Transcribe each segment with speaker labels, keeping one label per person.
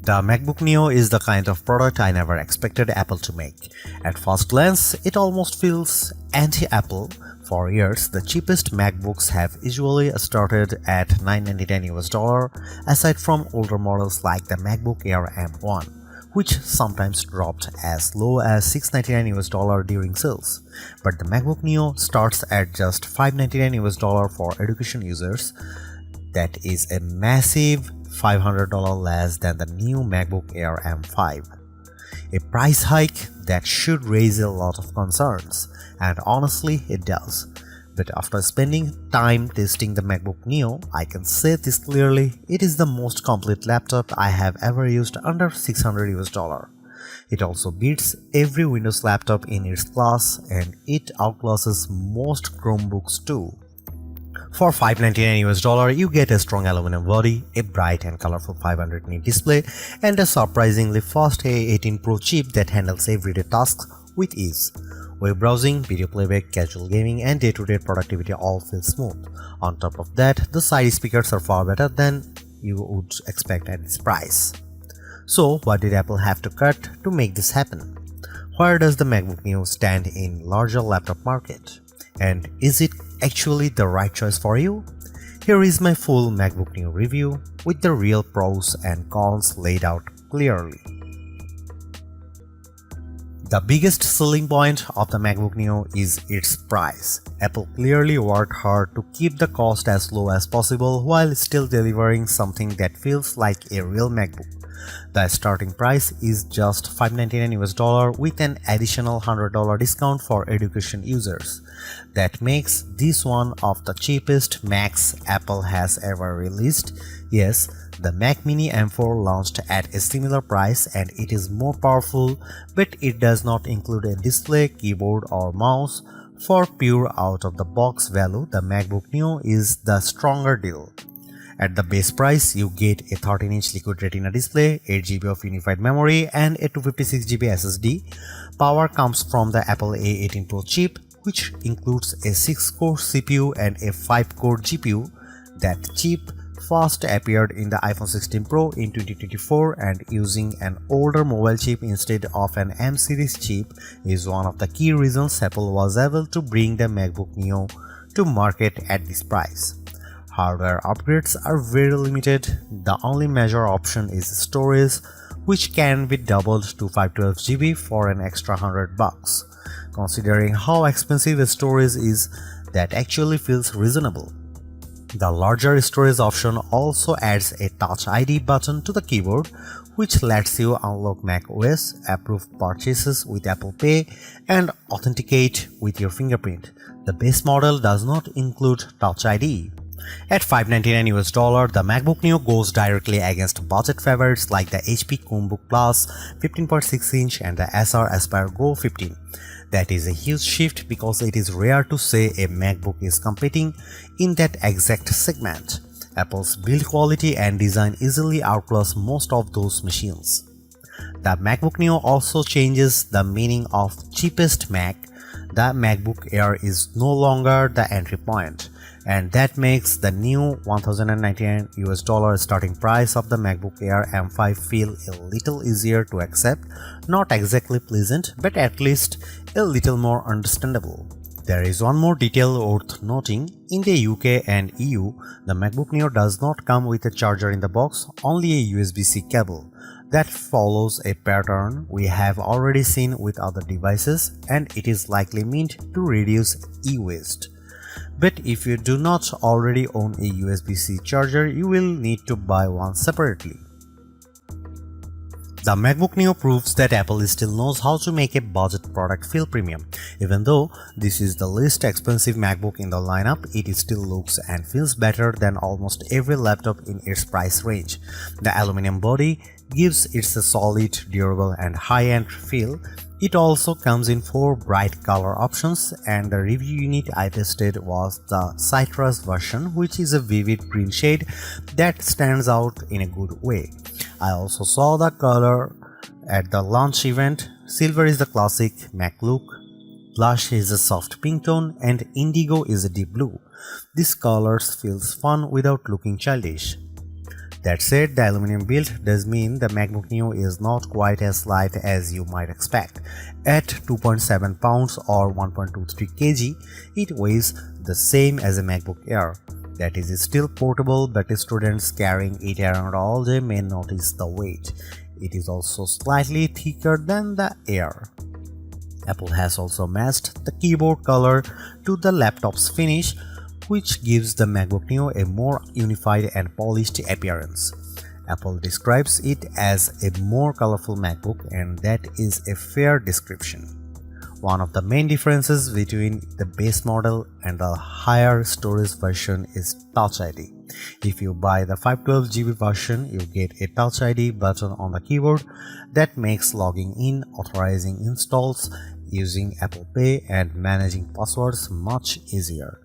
Speaker 1: The MacBook Neo is the kind of product I never expected Apple to make. At first glance, it almost feels anti-Apple. For years, the cheapest MacBooks have usually started at $999 aside from older models like the MacBook Air M1, which sometimes dropped as low as $699 during sales. But the MacBook Neo starts at just $599 for education users. That is a massive $500 less than the new MacBook Air M5. A price hike that should raise a lot of concerns, and honestly it does. But after spending time testing the MacBook Neo, I can say this clearly, it is the most complete laptop I have ever used under $600. It also beats every Windows laptop in its class, and it outclasses most Chromebooks too. For $599 you get a strong aluminum body, a bright and colorful 500 nit display, and a surprisingly fast A18 Pro chip that handles everyday tasks with ease. Web browsing, video playback, casual gaming, and day-to-day productivity all feel smooth. On top of that, the side speakers are far better than you would expect at this price. So what did Apple have to cut to make this happen? Where does the MacBook Neo stand in larger laptop market? And is it actually the right choice for you? Here is my full MacBook Neo review with the real pros and cons laid out clearly. The biggest selling point of the MacBook Neo is its price. Apple clearly worked hard to keep the cost as low as possible while still delivering something that feels like a real MacBook. The starting price is just $599 with an additional $100 discount for education users. That makes this one of the cheapest Macs Apple has ever released. Yes, the Mac Mini M4 launched at a similar price and it is more powerful, but it does not include a display, keyboard or mouse. For pure out-of-the-box value, the MacBook Neo is the stronger deal. At the base price, you get a 13-inch Liquid Retina display, 8GB of unified memory, and a 256GB SSD. Power comes from the Apple A18 Pro chip, which includes a 6-core CPU and a 5-core GPU. That chip first appeared in the iPhone 16 Pro in 2024, and using an older mobile chip instead of an M series chip is one of the key reasons Apple was able to bring the MacBook Neo to market at this price. Hardware upgrades are very limited. The only major option is storage, which can be doubled to 512GB for an extra $100. Considering how expensive storage is, that actually feels reasonable. The larger storage option also adds a Touch ID button to the keyboard, which lets you unlock macOS, approve purchases with Apple Pay, and authenticate with your fingerprint. The base model does not include Touch ID. At $599, the MacBook Neo goes directly against budget favorites like the HP Chromebook Plus 15.6-inch and the Acer Aspire Go 15. That is a huge shift because it is rare to say a MacBook is competing in that exact segment. Apple's build quality and design easily outclass most of those machines. The MacBook Neo also changes the meaning of cheapest Mac. The MacBook Air is no longer the entry point, and that makes the new $1,099 starting price of the MacBook Air M5 feel a little easier to accept, not exactly pleasant, but at least a little more understandable. There is one more detail worth noting. In the UK and EU, the MacBook Neo does not come with a charger in the box, only a USB-C cable. That follows a pattern we have already seen with other devices, and it is likely meant to reduce e-waste. But if you do not already own a USB-C charger, you will need to buy one separately. The MacBook Neo proves that Apple still knows how to make a budget product feel premium. Even though this is the least expensive MacBook in the lineup, it still looks and feels better than almost every laptop in its price range. The aluminum body gives it a solid, durable and high-end feel. It also comes in 4 bright color options, and the review unit I tested was the Citrus version, which is a vivid green shade that stands out in a good way. I also saw the color at the launch event. Silver is the classic Mac look, blush is a soft pink tone, and indigo is a deep blue. These colors feels fun without looking childish. That said, the aluminum build does mean the MacBook Neo is not quite as light as you might expect. At 2.7 pounds or 1.23 kg, it weighs the same as a MacBook Air. That is still portable, but students carrying it around all day may notice the weight. It is also slightly thicker than the Air. Apple has also matched the keyboard color to the laptop's finish, which gives the MacBook Neo a more unified and polished appearance. Apple describes it as a more colorful MacBook, and that is a fair description. One of the main differences between the base model and the higher storage version is Touch ID. If you buy the 512GB version, you get a Touch ID button on the keyboard that makes logging in, authorizing installs, using Apple Pay, and managing passwords much easier.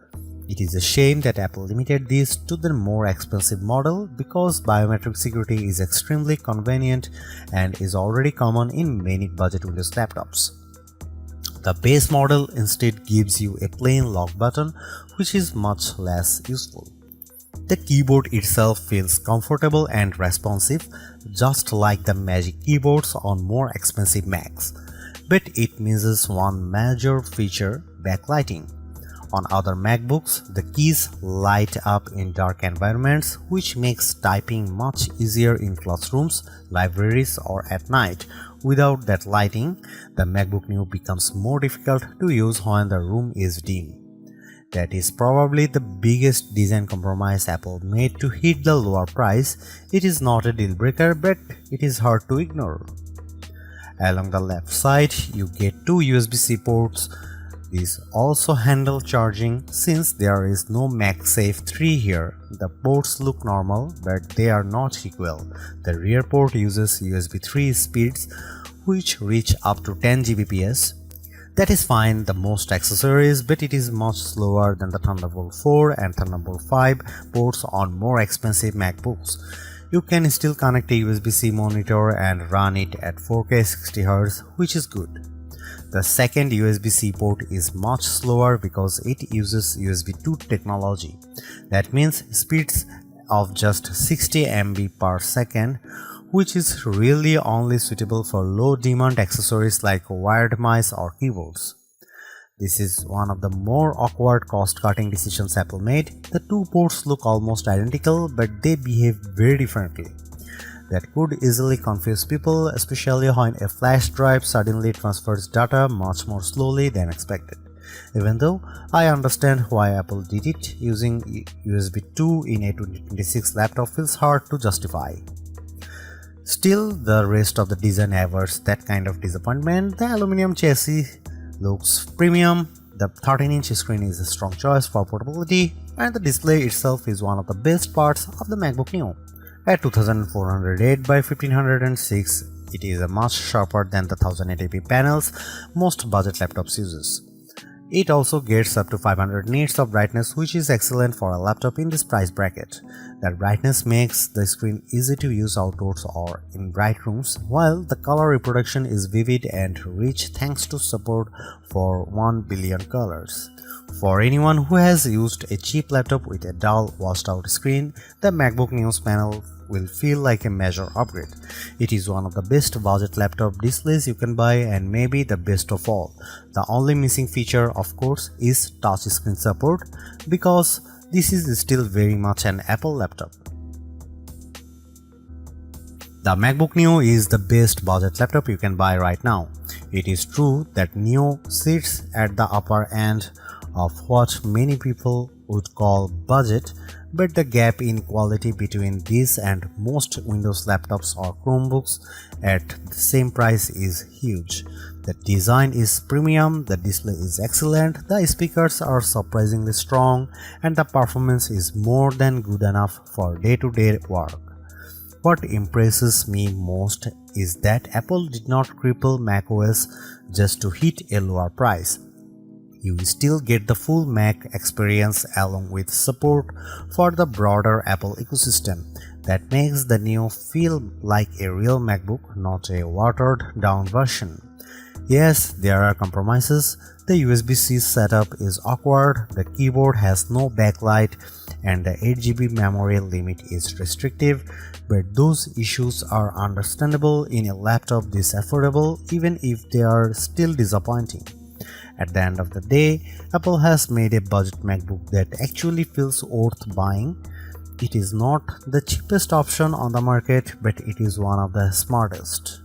Speaker 1: It is a shame that Apple limited this to the more expensive model because biometric security is extremely convenient and is already common in many budget Windows laptops. The base model instead gives you a plain lock button, which is much less useful. The keyboard itself feels comfortable and responsive, just like the Magic keyboards on more expensive Macs, but it misses one major feature: backlighting. On other MacBooks, the keys light up in dark environments, which makes typing much easier in classrooms, libraries, or at night. Without that lighting, the MacBook Neo becomes more difficult to use when the room is dim. That is probably the biggest design compromise Apple made to hit the lower price. It is not a deal breaker, but it is hard to ignore. Along the left side, you get two USB-C ports. These also handle charging. Since there is no MagSafe 3 here, the ports look normal, but they are not equal. The rear port uses USB 3 speeds, which reach up to 10 Gbps. That is fine the most accessories, but it is much slower than the Thunderbolt 4 and Thunderbolt 5 ports on more expensive MacBooks. You can still connect a USB-C monitor and run it at 4K 60Hz, which is good. The second USB-C port is much slower because it uses USB 2 technology. That means speeds of just 60 MB per second, which is really only suitable for low-demand accessories like wired mice or keyboards. This is one of the more awkward cost-cutting decisions Apple made. The two ports look almost identical, but they behave very differently. That could easily confuse people, especially when a flash drive suddenly transfers data much more slowly than expected. Even though I understand why Apple did it, using USB 2 in a 2026 laptop feels hard to justify. Still, the rest of the design avers that kind of disappointment. The aluminum chassis looks premium, the 13-inch screen is a strong choice for portability, and the display itself is one of the best parts of the MacBook Neo. At 2408 by 1506, it is much sharper than the 1080p panels most budget laptops uses. It also gets up to 500 nits of brightness, which is excellent for a laptop in this price bracket. That brightness makes the screen easy to use outdoors or in bright rooms, while the color reproduction is vivid and rich thanks to support for 1 billion colors. For anyone who has used a cheap laptop with a dull, washed-out screen, the MacBook Neo's panel will feel like a major upgrade. It is one of the best budget laptop displays you can buy and maybe the best of all. The only missing feature, of course, is touchscreen support, because this is still very much an Apple laptop. The MacBook Neo is the best budget laptop you can buy right now. It is true that Neo sits at the upper end of what many people would call budget, but the gap in quality between this and most Windows laptops or Chromebooks at the same price is huge. The design is premium, the display is excellent, the speakers are surprisingly strong, and the performance is more than good enough for day-to-day work. What impresses me most is that Apple did not cripple macOS just to hit a lower price. You still get the full Mac experience along with support for the broader Apple ecosystem. That makes the Neo feel like a real MacBook, not a watered-down version. Yes, there are compromises. The USB-C setup is awkward, the keyboard has no backlight, and the 8 GB memory limit is restrictive, but those issues are understandable in a laptop this affordable, even if they are still disappointing. At the end of the day, Apple has made a budget MacBook that actually feels worth buying. It is not the cheapest option on the market, but it is one of the smartest.